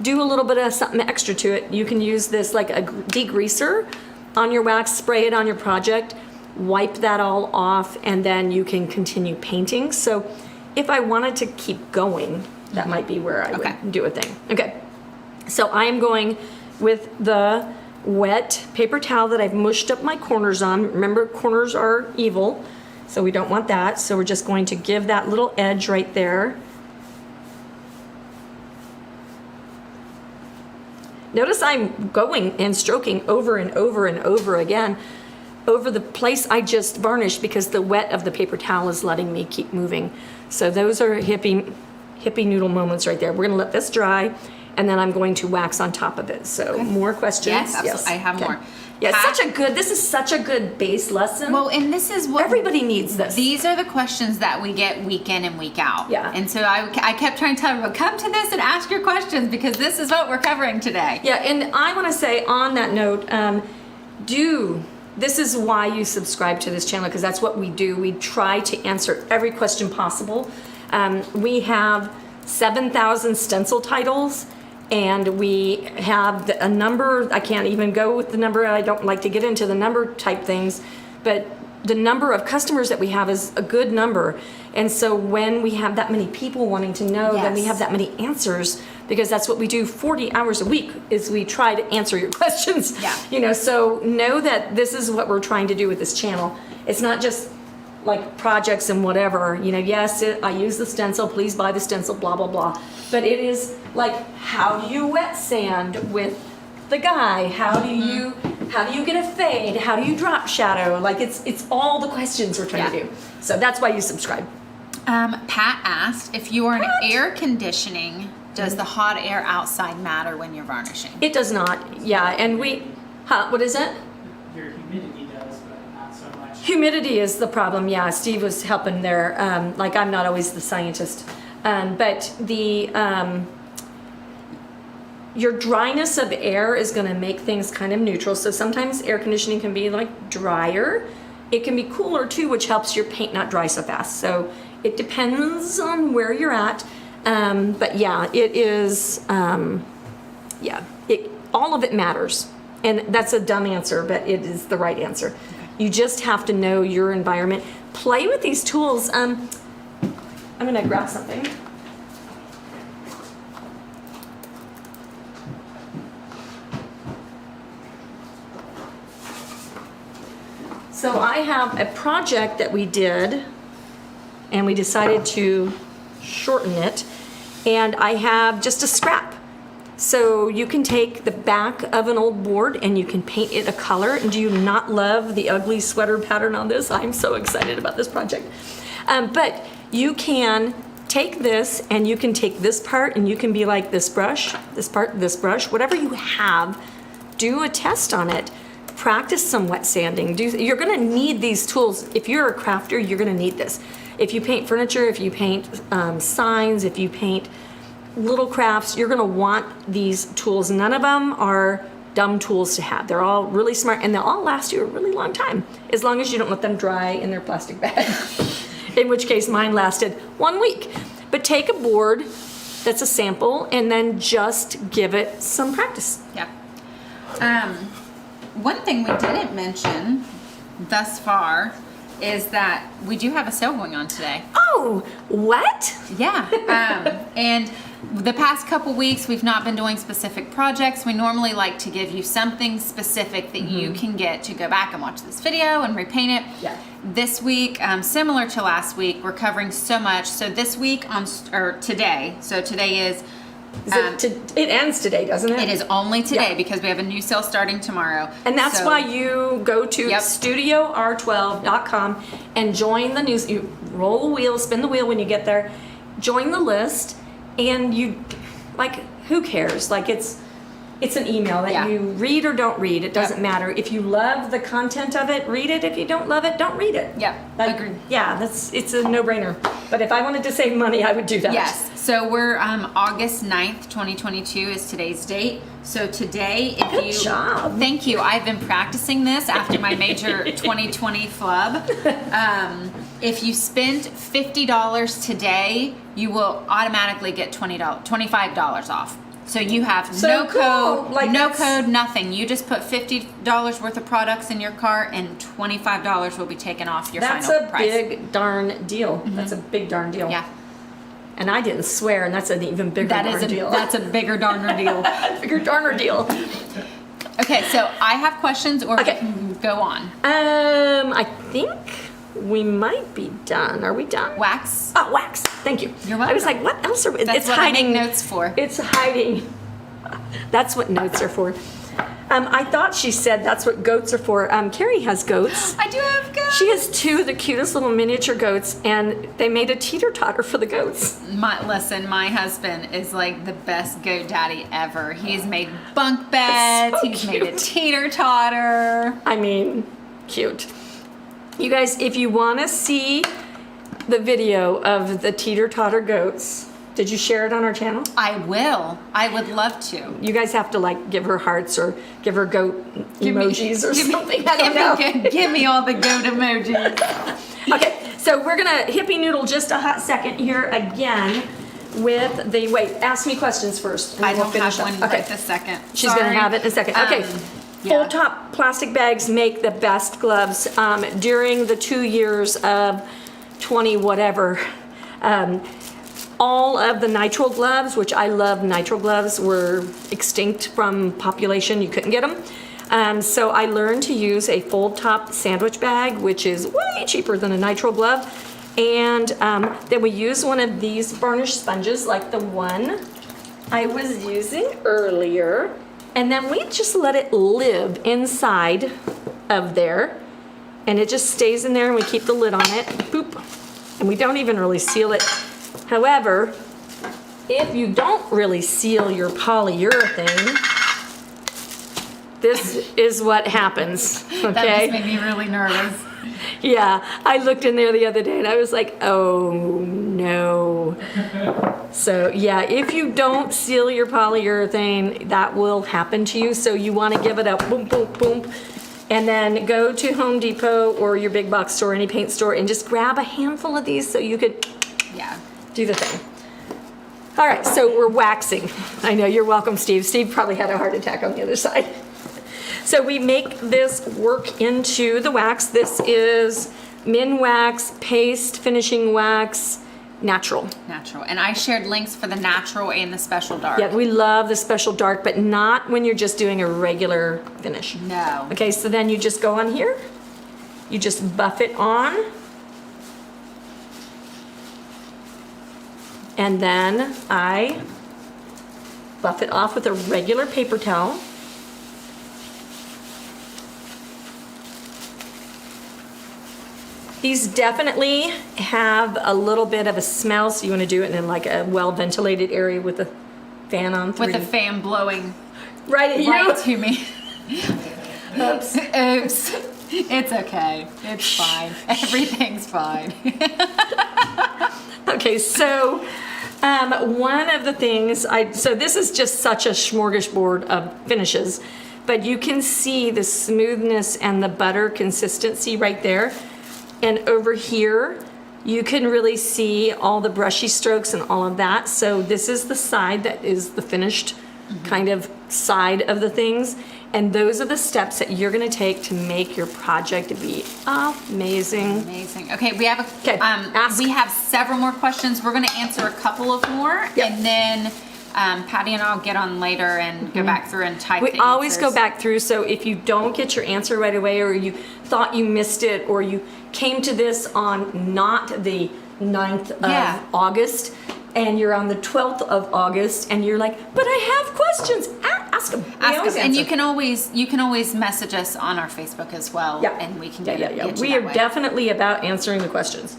do a little bit of something extra to it, you can use this like a degreaser on your wax, spray it on your project, wipe that all off, and then you can continue painting. So if I wanted to keep going, that might be where I would do a thing. Okay. So I am going with the wet paper towel that I've mushed up my corners on. Remember, corners are evil, so we don't want that. So we're just going to give that little edge right there. Notice I'm going and stroking over and over and over again over the place I just varnished, because the wet of the paper towel is letting me keep moving. So those are hippie noodle moments right there. We're gonna let this dry, and then I'm going to wax on top of it. So more questions? Yes, absolutely. I have more. Yeah, this is such a good base lesson. Well, and this is what everybody needs this. These are the questions that we get week in and week out. Yeah. And so I kept trying to tell everyone, come to this and ask your questions, because this is what we're covering today. Yeah, and I want to say on that note, this is why you subscribe to this channel, because that's what we do. We try to answer every question possible. We have 7,000 stencil titles, and we have a number. I can't even go with the number. I don't like to get into the number type things, but the number of customers that we have is a good number. And so when we have that many people wanting to know, then we have that many answers, because that's what we do 40 hours a week, is we try to answer your questions. Yeah. You know, so know that this is what we're trying to do with this channel. It's not just like projects and whatever, you know, yes, I use the stencil, please buy the stencil, blah, blah, blah. But it is like, how do you wet sand with the guy? How do you get a fade? How do you drop shadow? Like it's all the questions we're trying to do. So that's why you subscribe. Pat asked, if you are in air conditioning, does the hot air outside matter when you're varnishing? It does not, yeah, and what is it? Your humidity does, but not so much. Humidity is the problem, yeah. Steve was helping there. Like, I'm not always the scientist. But your dryness of air is going to make things kind of neutral. So sometimes air conditioning can be like drier. It can be cooler too, which helps your paint not dry so fast. So it depends on where you're at. But yeah, it is, all of it matters. And that's a dumb answer, but it is the right answer. Okay. You just have to know your environment. Play with these tools. I'm going to grab something. So I have a project that we did, and we decided to shorten it, and I have just a scrap. So you can take the back of an old board and you can paint it a color. And do you not love the ugly sweater pattern on this? I'm so excited about this project. But you can take this and you can take this part and you can be like this brush, this part, this brush, whatever you have, do a test on it. Practice some wet sanding. You're gonna need these tools. If you're a crafter, you're gonna need this. If you paint furniture, if you paint signs, if you paint little crafts, you're gonna want these tools. None of them are dumb tools to have. They're all really smart and they'll all last you a really long time, as long as you don't let them dry in their plastic bag. In which case mine lasted 1 week. But take a board that's a sample and then just give it some practice. Yeah. One thing we didn't mention thus far is that we do have a sale going on today. Oh, what? Yeah. And the past couple weeks, we've not been doing specific projects. We normally like to give you something specific that you can get to go back and watch this video and repaint it. Yeah. This week, similar to last week, we're covering so much. So this week today, so today is it ends today, doesn't it? It is only today Yeah. because we have a new sale starting tomorrow. And that's why you go to Yep. StudioR12.com and join the news. You roll the wheel, spin the wheel when you get there, join the list, and you, like, who cares? Like, it's an email that Yeah. you read or don't read. It doesn't matter. If you love the content of it, read it. If you don't love it, don't read it. Yep, agreed. Yeah, it's a no-brainer. But if I wanted to save money, I would do that. Yes. So we're August 9th, 2022 is today's date. So today, if Good you job. Thank you. I've been practicing this after my major 2020 flub. If you spend $50 today, you will automatically get $25 off. So you have So no cool. code, Like no that's- code, nothing. You just put $50 worth of products in your cart, and $25 will be taken off your That's final a price. big darn deal. That's a big darn deal. Yeah. And I didn't swear, and that's an even bigger darn deal. That's a bigger darner deal. bigger darner deal. Okay, so I have questions, or Okay. we can go on. I think we might be done. Are we done? Wax. Oh, wax. Thank you. You're I was welcome. like, what else are we? That's It's what hiding. I make notes for. It's hiding. That's what notes are for. I thought she said that's what goats are for. Kari has goats. I do have goats. She has two of the cutest little miniature goats, and they made a teeter-totter for the goats. Listen, my husband is like the best goat daddy ever. He's made bunk beds. so He's made a cute. teeter-totter. I mean, cute. You guys, if you want to see the video of the teeter-totter goats, did you share it on our channel? I will. I would love to. You guys have to like give her hearts or give her goat emojis or something. I don't know. Give me all the goat emojis. Okay, so we're gonna hippie noodle just a hot second here again with the, wait, ask me questions first. and I we'll don't finish have up. one Okay. right this second. She's gonna Sorry. have it in a second. Okay. yeah. Full top plastic bags make the best gloves. During the 2 years of 20 whatever, all of the nitrile gloves, which I love nitrile gloves, were extinct from population. You couldn't get them. So I learned to use a fold top sandwich bag, which is way cheaper than a nitrile glove. And then we use one of these varnish sponges like the one I was using earlier. And then we just let it live inside of there. And it just stays in there and we keep the lid on it. Boop. And we don't even really seal it. However, if you don't really seal your polyurethane, this is what happens, That okay? just made me really nervous. Yeah, I looked in there the other day and I was like, oh no. So yeah, if you don't seal your polyurethane, that will happen to you. So you want to give it a boom, boom, boom. And then go to Home Depot or your big box store, any paint store, and just grab a handful of these so you could do the thing. All right, so we're waxing. I know, you're welcome, Steve. Steve probably had a heart attack on the other side. So we make this work into the wax. This is min wax, paste, finishing wax, natural. Natural. And I shared links for the natural and the special dark. Yeah, we love the special dark, but not when you're just doing a regular finish. No. Okay, so then you just go on here. You just buff it on. And then I buff it off with a regular paper towel. These definitely have a little bit of a smell, so you want to do it in like a well-ventilated area with a fan on. With the fan blowing right at you. right to me. Oops. Oops. It's okay. It's fine. Everything's fine. Okay, so one of the things so this is just such a smorgasbord of finishes, but you can see the smoothness and the butter consistency right there. And over here, you can really see all the brushy strokes and all of that. So this is the side that is the finished kind of side of the things. And those are the steps that you're gonna take to make your project be amazing. Amazing. Okay, we have ask. we have several more questions. We're gonna answer a couple of more, Yep. and then Patty and I'll get on later and go back through and type. We always go back through, so if you don't get your answer right away, or you thought you missed it, or you came to this on not the 9th of August, and you're on the 12th of August, and you're like, but I have questions, ask them. Ask us, and you can always message us on our Facebook as well, and we can get you We that are way. definitely about answering the questions.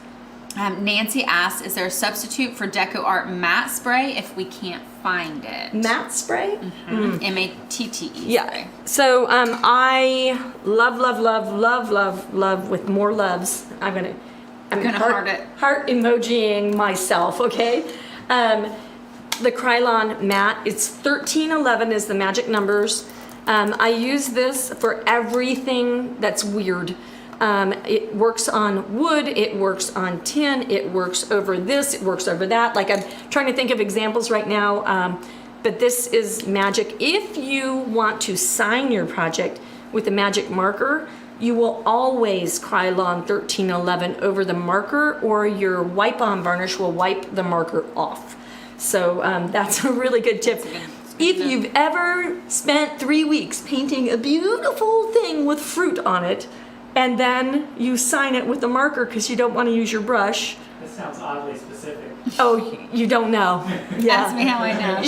Nancy asks, is there a substitute for DecoArt Matte Spray if we can't find it? Matte spray? M-A-T-T-E. Yeah. So I love with more loves. I'm gonna heart it. Heart emojiing myself, okay? The Krylon matte, it's 1311 is the magic numbers. I use this for everything that's weird. It works on wood, it works on tin, it works over this, it works over that. Like, I'm trying to think of examples right now, but this is magic. If you want to sign your project with a magic marker, you will always Krylon 1311 over the marker, or your wipe-on varnish will wipe the marker off. So that's a really good tip. If you've ever spent 3 weeks painting a beautiful thing with fruit on it, and then you sign it with a marker because you don't want to use your brush. This sounds oddly specific. Oh, you don't know. Yeah. Ask me how I know.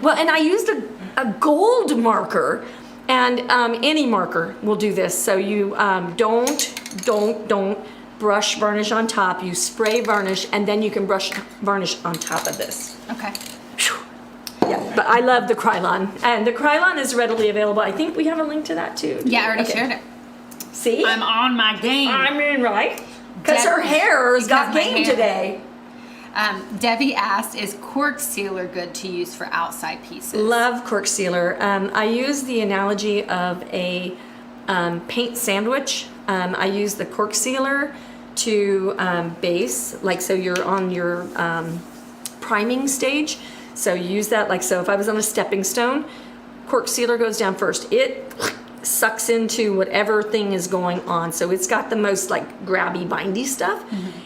Well, and I used a gold marker, and any marker will do this. So you don't brush varnish on top. You spray varnish, and then you can brush varnish on top of this. Okay. Yeah, but I love the Krylon, and the Krylon is readily available. I think we have a link to that too. Yeah, I already shared it. See? I'm on my game. I mean, right? Because her hair's got game today. Debbie asked, is cork sealer good to use for outside pieces? Love cork sealer. I use the analogy of a paint sandwich. I use the cork sealer to base, like, so you're on your priming stage. So you use that, like, so if I was on a stepping stone, cork sealer goes down first. It sucks into whatever thing is going on. So it's got the most like grabby, bindy stuff.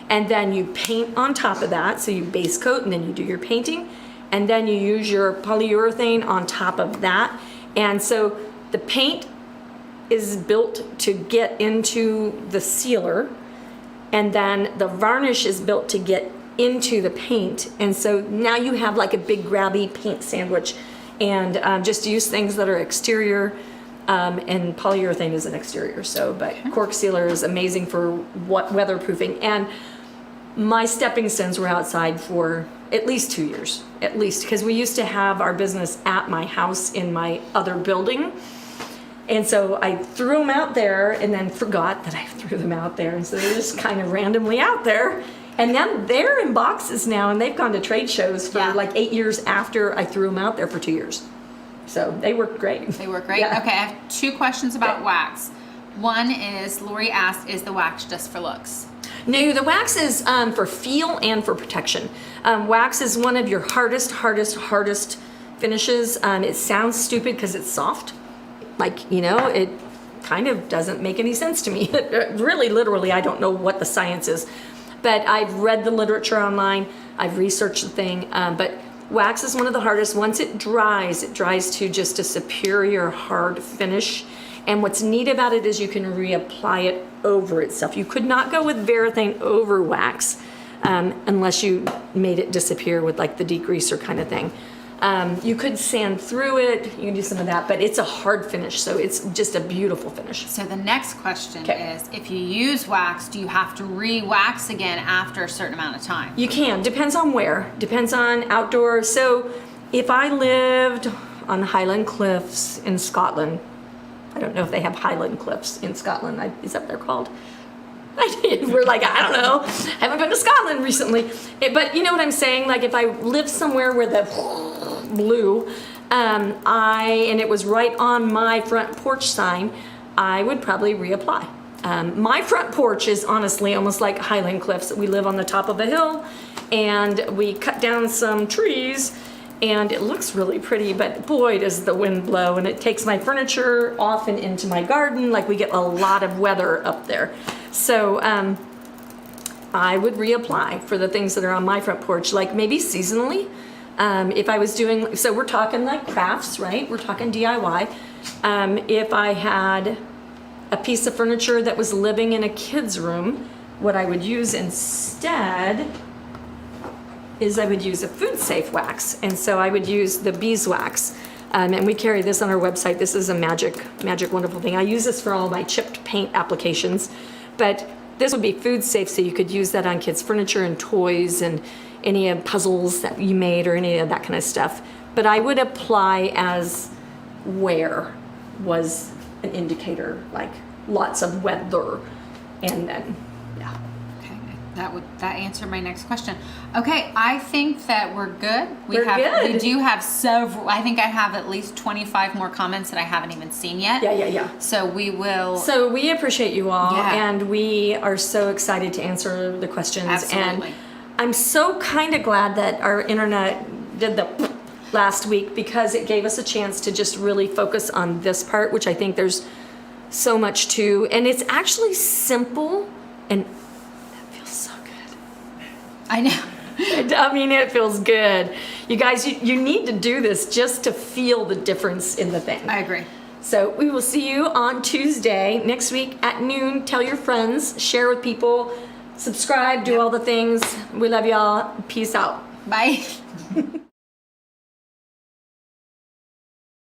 And then you paint on top of that. So you base coat and then you do your painting. And then you use your polyurethane on top of that. And so the paint is built to get into the sealer. And then the varnish is built to get into the paint. And so now you have like a big grabby paint sandwich. And just use things that are exterior. And polyurethane is an exterior, so, but cork sealer is amazing for weatherproofing. And my stepping stones were outside for at least 2 years, at least, because we used to have our business at my house in my other building. And so I threw them out there and then forgot that I threw them out there. And so they're just kind of randomly out there. And then they're in boxes now, and they've gone to trade shows for like 8 years after I threw them out there for 2 years. So they work great. They work great? Yeah. Okay, I have 2 questions about wax. One is, Lori asked, is the wax just for looks? No, the wax is for feel and for protection. Wax is one of your hardest finishes. It sounds stupid because it's soft. Like, you know, it kind of doesn't make any sense to me. Really, literally, I don't know what the science is. But I've read the literature online. I've researched the thing. But wax is one of the hardest. Once it dries to just a superior hard finish. And what's neat about it is you can reapply it over itself. You could not go with Varathane over wax unless you made it disappear with like the degreaser kind of thing. You could sand through it, you can do some of that, but it's a hard finish, so it's just a beautiful finish. So the next question is, if you use wax, do you have to re-wax again after a certain amount of time? You can, depends on where, depends on outdoors. So if I lived on Highland Cliffs in Scotland, I don't know if they have Highland Cliffs in Scotland, is that what they're called? We're like, I don't know, haven't been to Scotland recently. But you know what I'm saying? Like if I lived somewhere where the blew, and it was right on my front porch sign, I would probably reapply. My front porch is honestly almost like Highland Cliffs. We live on the top of a hill, and we cut down some trees, and it looks really pretty, but boy, does the wind blow, and it takes my furniture off and into my garden. Like we get a lot of weather up there. So I would reapply for the things that are on my front porch, like maybe seasonally. If I was doing, so we're talking like crafts, right? We're talking DIY. If I had a piece of furniture that was living in a kid's room, what I would use instead is I would use a food safe wax. And so I would use the beeswax. And we carry this on our website. This is a magic, wonderful thing. I use this for all my chipped paint applications. But this would be food safe, so you could use that on kids' furniture and toys and any puzzles that you made or any of that kind of stuff. But I would apply as wear was an indicator, like lots of weather, and then, yeah. Okay, that answered my next question. Okay, I think that we're good. We're good. We do have several. I think I have at least 25 more comments that I haven't even seen yet. Yeah. So we will. So we appreciate you all, Yeah. and we are so excited to answer the questions. Absolutely. And I'm so kind of glad that our internet did the last week, because it gave us a chance to just really focus on this part, which I think there's so much to, and it's actually simple, and that feels so good. I know. I mean, it feels good. You guys, you need to do this just to feel the difference in the thing. I agree. So we will see you on Tuesday next week at noon. Tell your friends, share with people, subscribe, do all the things. We love y'all. Peace out. Bye.